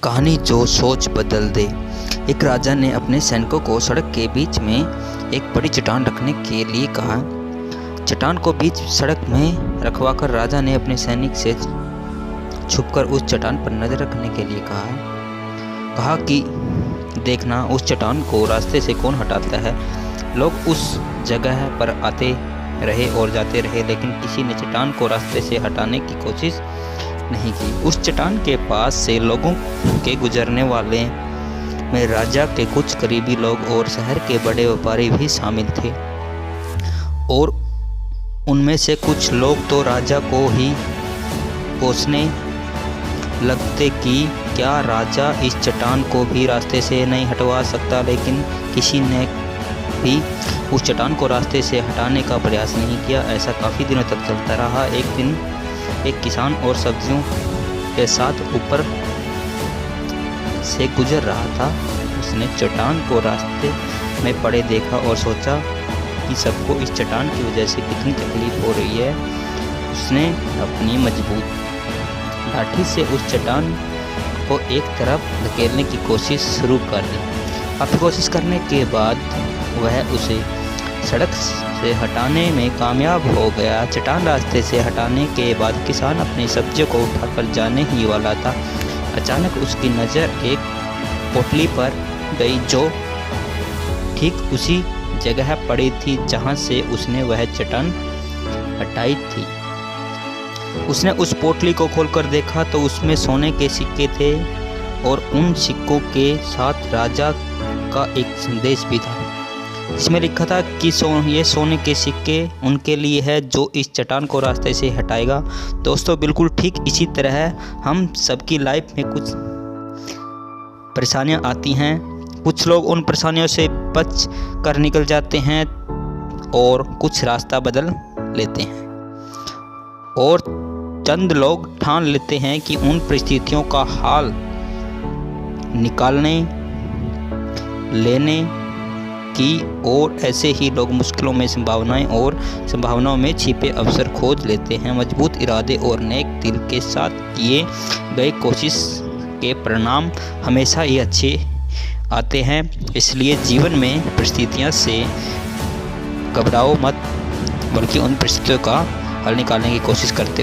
कहानी जो सोच बदल दे। एक राजा ने अपने सैनिकों को सड़क के बीच में एक बड़ी चट्टान रखने के लिए कहा। चट्टान को बीच सड़क में रखवाकर राजा ने अपने सैनिक से छुपकर उस चट्टान पर नजर रखने के लिए कहा कि देखना उस चट्टान को रास्ते से कौन हटाता है। लोग उस जगह पर आते रहे और जाते रहे, लेकिन किसी ने चट्टान को रास्ते से हटाने की कोशिश नहीं की। उस चट्टान के पास से लोगों के गुजरने वाले में राजा के कुछ करीबी लोग और शहर के बड़े व्यापारी भी शामिल थे, और उनमें से कुछ लोग तो राजा को ही कोसने लगते कि क्या राजा इस चट्टान को भी रास्ते से नहीं हटवा सकता। लेकिन किसी ने भी उस चट्टान को रास्ते से हटाने का प्रयास नहीं किया। ऐसा काफ़ी दिनों तक चलता रहा। एक दिन एक किसान और सब्जियों के साथ ऊपर से गुजर रहा था। उसने चट्टान को रास्ते में पड़े देखा और सोचा कि सबको इस चट्टान की वजह से कितनी तकलीफ हो रही है। उसने अपनी मजबूत लाठी से उस चट्टान को एक तरफ धकेलने की कोशिश शुरू कर दी। काफ़ी कोशिश करने के बाद वह उसे सड़क से हटाने में कामयाब हो गया। चट्टान रास्ते से हटाने के बाद किसान अपनी सब्जियों को उठाकर जाने ही वाला था। अचानक उसकी नज़र एक पोटली पर गई जो ठीक उसी जगह पड़ी थी जहां से उसने वह चट्टान हटाई थी। उसने उस पोटली को खोलकर देखा तो उसमें सोने के सिक्के थे, और उन सिक्कों के साथ राजा का एक संदेश भी था, जिसमें लिखा था कि ये सोने के सिक्के उनके लिए है जो इस चट्टान को रास्ते से हटाएगा। दोस्तों, बिल्कुल ठीक इसी तरह हम सबकी लाइफ में कुछ परेशानियां आती हैं। कुछ लोग उन परेशानियों से बच कर निकल जाते हैं और कुछ रास्ता बदल लेते हैं, और चंद लोग ठान लेते हैं कि उन परिस्थितियों का हाल निकालने लेने की, और ऐसे ही लोग मुश्किलों में संभावनाओं में छिपे अवसर खोज लेते हैं। मजबूत इरादे और नेक दिल के साथ किए गए कोशिश के परिणाम हमेशा ही अच्छे आते हैं। इसलिए जीवन में परिस्थितियों से घबराओ मत, बल्कि उन परिस्थितियों का हल निकालने की कोशिश करते